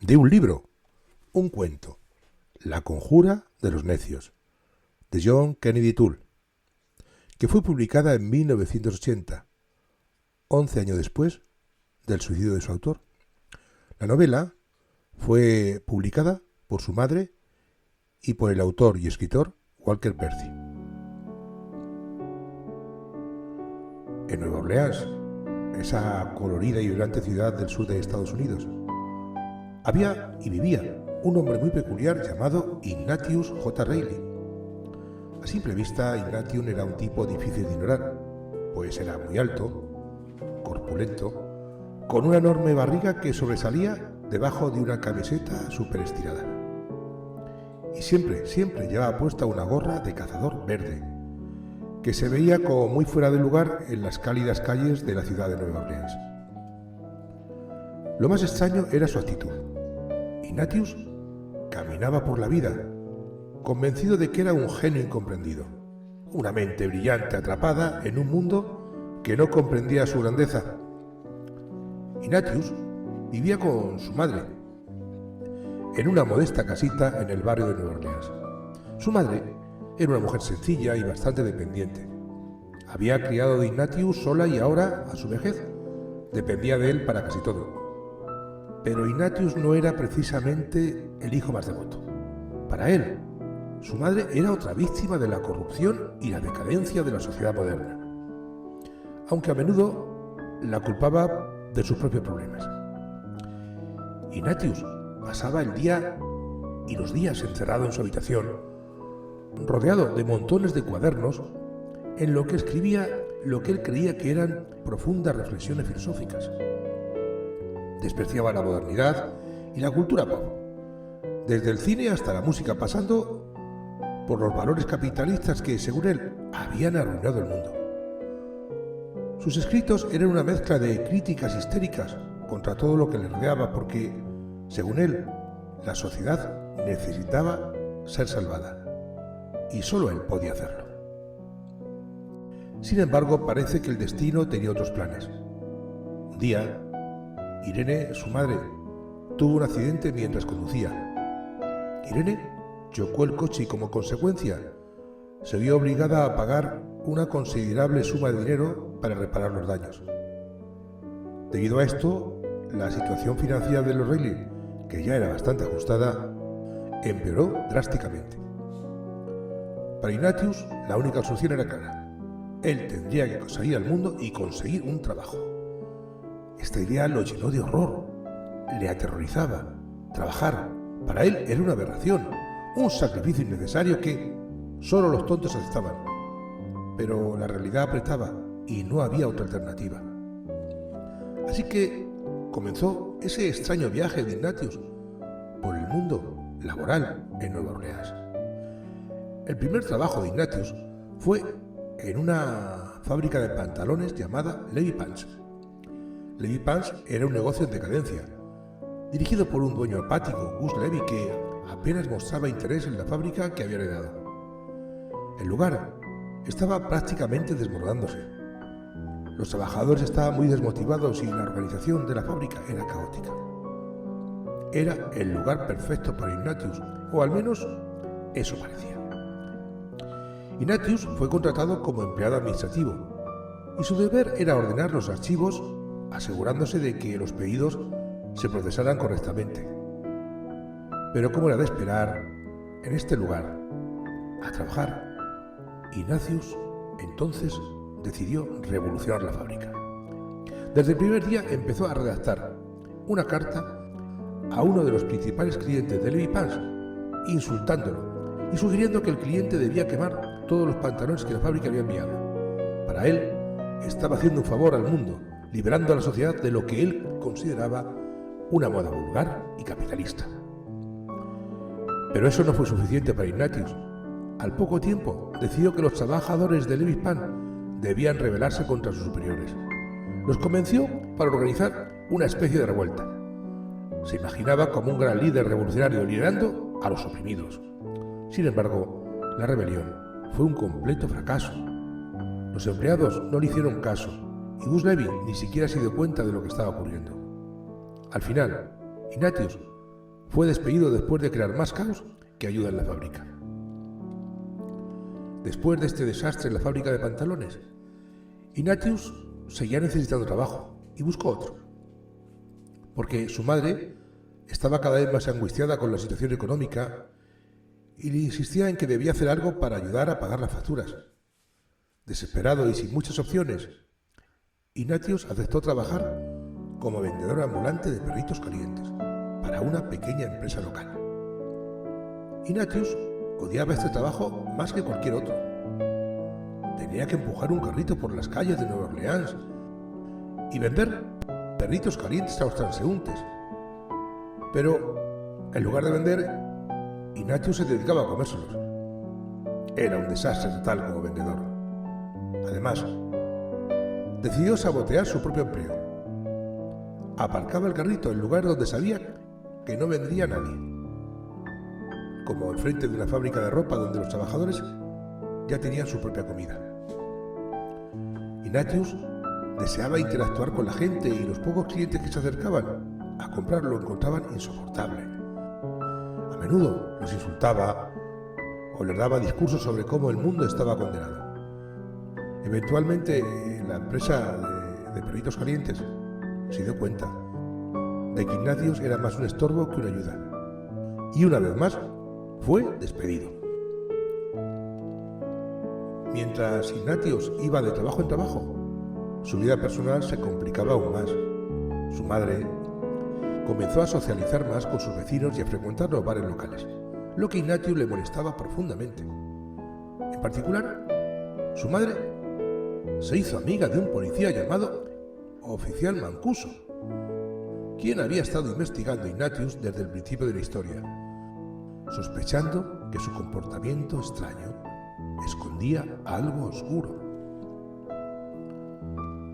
de un libro, un cuento, La conjura de los necios, de John Kennedy Toole, que fue publicada en 1980, 11 años después del suicidio de su autor. La novela fue publicada por su madre y por el autor y escritor Walker Percy. En Nueva Orleans, esa colorida y vibrante ciudad del sur de Estados Unidos, había y vivía un hombre muy peculiar llamado Ignatius J. Reilly. A simple vista, Ignatius era un tipo difícil de ignorar, pues era muy alto, corpulento, con una enorme barriga que sobresalía debajo de una camiseta súper estirada. Y siempre llevaba puesta una gorra de cazador verde, que se veía como muy fuera de lugar en las cálidas calles de la ciudad de Nueva Orleans. Lo más extraño era su actitud. Ignatius caminaba por la vida, convencido de que era un genio incomprendido, una mente brillante atrapada en un mundo que no comprendía su grandeza. Ignatius vivía con su madre, en una modesta casita en el barrio de Nueva Orleans. Su madre era una mujer sencilla y bastante dependiente. Había criado a Ignatius sola y ahora, a su vejez, dependía de él para casi todo. Pero Ignatius no era precisamente el hijo más devoto. Para él, su madre era otra víctima de la corrupción y la decadencia de la sociedad moderna, aunque a menudo la culpaba de sus propios problemas. Ignatius pasaba el día y los días encerrado en su habitación, rodeado de montones de cuadernos en lo que escribía lo que él creía que eran profundas reflexiones filosóficas. Despreciaba la modernidad y la cultura pop, desde el cine hasta la música, pasando por los valores capitalistas que, según él, habían arruinado el mundo. Sus escritos eran una mezcla de críticas histéricas contra todo lo que le rodeaba porque, según él, la sociedad necesitaba ser salvada y solo él podía hacerlo. Sin embargo, parece que el destino tenía otros planes. Un día, Irene, su madre, tuvo un accidente mientras conducía. Irene chocó el coche y, como consecuencia, se vio obligada a pagar una considerable suma de dinero para reparar los daños. Debido a esto, la situación financiera de los Reilly, que ya era bastante ajustada, empeoró drásticamente. Para Ignatius, la única solución era clara. Él tendría que salir al mundo y conseguir un trabajo. Esta idea lo llenó de horror, le aterrorizaba. Trabajar, para él, era una aberración, un sacrificio innecesario que solo los tontos aceptaban. Pero la realidad apretaba y no había otra alternativa. Así que comenzó ese extraño viaje de Ignatius por el mundo laboral en Nueva Orleans. El primer trabajo de Ignatius fue en una fábrica de pantalones llamada Levi Pants. Levi Pants era un negocio en decadencia, dirigido por un dueño apático, Gus Levy, que apenas mostraba interés en la fábrica que había heredado. El lugar estaba prácticamente desmoronándose. Los trabajadores estaban muy desmotivados y la organización de la fábrica era caótica. Era el lugar perfecto para Ignatius, o al menos eso parecía. Ignatius fue contratado como empleado administrativo y su deber era ordenar los archivos, asegurándose de que los pedidos se procesaran correctamente. Pero, como era de esperar, en este lugar, a trabajar, Ignatius entonces decidió revolucionar la fábrica. Desde el primer día empezó a redactar una carta a uno de los principales clientes de Levi Pants, insultándolo y sugiriendo que el cliente debía quemar todos los pantalones que la fábrica había enviado. Para él, estaba haciendo un favor al mundo, liberando a la sociedad de lo que él consideraba una moda vulgar y capitalista. Pero eso no fue suficiente para Ignatius. Al poco tiempo, decidió que los trabajadores de Levi Pants debían rebelarse contra sus superiores. Los convenció para organizar una especie de revuelta. Se imaginaba como un gran líder revolucionario liderando a los oprimidos. Sin embargo, la rebelión fue un completo fracaso. Los empleados no le hicieron caso y Gus Levy ni siquiera se dio cuenta de lo que estaba ocurriendo. Al final, Ignatius fue despedido después de crear más caos que ayuda en la fábrica. Después de este desastre en la fábrica de pantalones, Ignatius seguía necesitando trabajo y buscó otro, porque su madre estaba cada vez más angustiada con la situación económica y le insistía en que debía hacer algo para ayudar a pagar las facturas. Desesperado y sin muchas opciones, Ignatius aceptó trabajar como vendedor ambulante de perritos calientes para una pequeña empresa local. Ignatius odiaba este trabajo más que cualquier otro. Tenía que empujar un carrito por las calles de Nueva Orleans y vender perritos calientes a los transeúntes. Pero, en lugar de vender, Ignatius se dedicaba a comérselos. Era un desastre total como vendedor. Además, decidió sabotear su propio empleo. Aparcaba el carrito en lugar donde sabía que no vendría nadie, como enfrente de una fábrica de ropa donde los trabajadores ya tenían su propia comida. Ignatius deseaba interactuar con la gente y los pocos clientes que se acercaban a comprar lo encontraban insoportable. A menudo los insultaba o les daba discursos sobre cómo el mundo estaba condenado. Eventualmente, la empresa de perritos calientes se dio cuenta de que Ignatius era más un estorbo que una ayuda. Y una vez más, fue despedido. Mientras Ignatius iba de trabajo en trabajo, su vida personal se complicaba aún más. Su madre comenzó a socializar más con sus vecinos y a frecuentar los bares locales, lo que a Ignatius le molestaba profundamente. En particular, su madre se hizo amiga de un policía llamado Oficial Mancuso, quien había estado investigando a Ignatius desde el principio de la historia, sospechando que su comportamiento extraño escondía algo oscuro.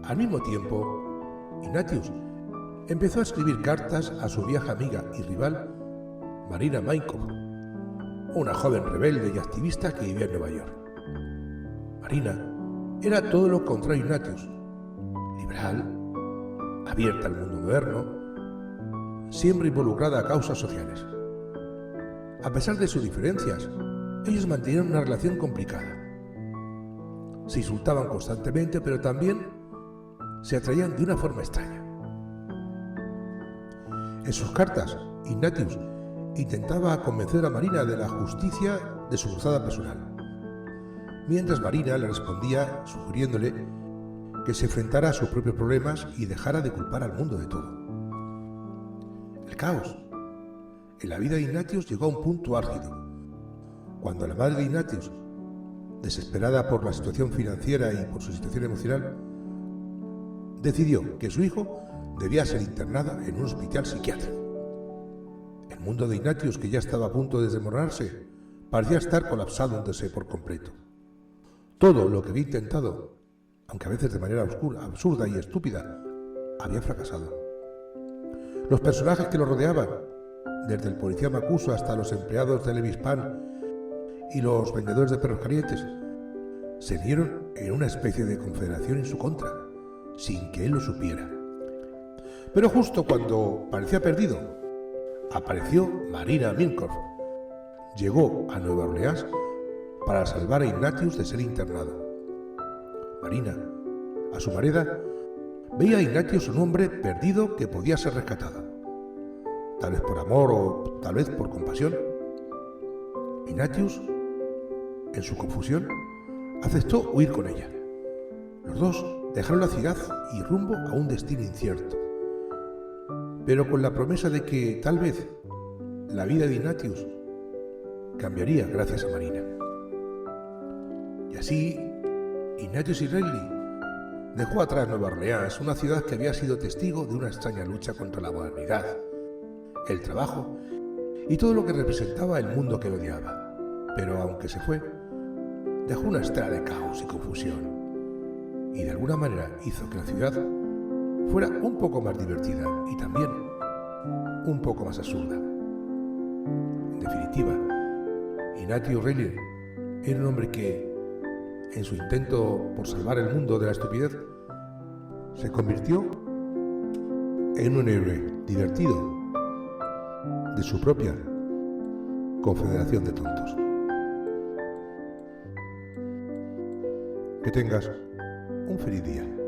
Al mismo tiempo, Ignatius empezó a escribir cartas a su vieja amiga y rival, Marina Minkoff, una joven rebelde y activista que vivía en Nueva York. Marina era todo lo contrario a Ignatius: liberal, abierta al mundo moderno, siempre involucrada a causas sociales. A pesar de sus diferencias, ellos mantenían una relación complicada. Se insultaban constantemente, pero también se atraían de una forma extraña. En sus cartas, Ignatius intentaba convencer a Marina de la justicia de su cruzada personal, mientras Marina le respondía sugiriéndole que se enfrentara a sus propios problemas y dejara de culpar al mundo de todo. El caos en la vida de Ignatius llegó a un punto álgido, cuando la madre de Ignatius, desesperada por la situación financiera y por su situación emocional, decidió que su hijo debía ser internado en un hospital psiquiátrico. El mundo de Ignatius, que ya estaba a punto de desmoronarse, parecía estar colapsándose por completo. Todo lo que había intentado, aunque a veces de manera absurda y estúpida, había fracasado. Los personajes que lo rodeaban, desde el policía Mancuso hasta los empleados de Levis Pan y los vendedores de perros calientes, se vieron en una especie de confederación en su contra, sin que él lo supiera. Pero justo cuando parecía perdido, apareció Marina Minkoff. Llegó a Nueva Orleans para salvar a Ignatius de ser internado. Marina, a su manera, veía a Ignatius un hombre perdido que podía ser rescatado. Tal vez por amor o tal vez por compasión. Ignatius, en su confusión, aceptó huir con ella. Los dos dejaron la ciudad y rumbo a un destino incierto, pero con la promesa de que tal vez la vida de Ignatius cambiaría gracias a Marina. Y así, Ignatius Reilly dejó atrás Nueva Orleans, una ciudad que había sido testigo de una extraña lucha contra la modernidad, el trabajo y todo lo que representaba el mundo que odiaba. Pero aunque se fue, dejó una estela de caos y confusión, y de alguna manera hizo que la ciudad fuera un poco más divertida y también un poco más absurda. En definitiva, Ignatius Reilly era un hombre que, en su intento por salvar el mundo de la estupidez, se convirtió en un héroe divertido, de su propia confederación de tontos. Que tengas un feliz día.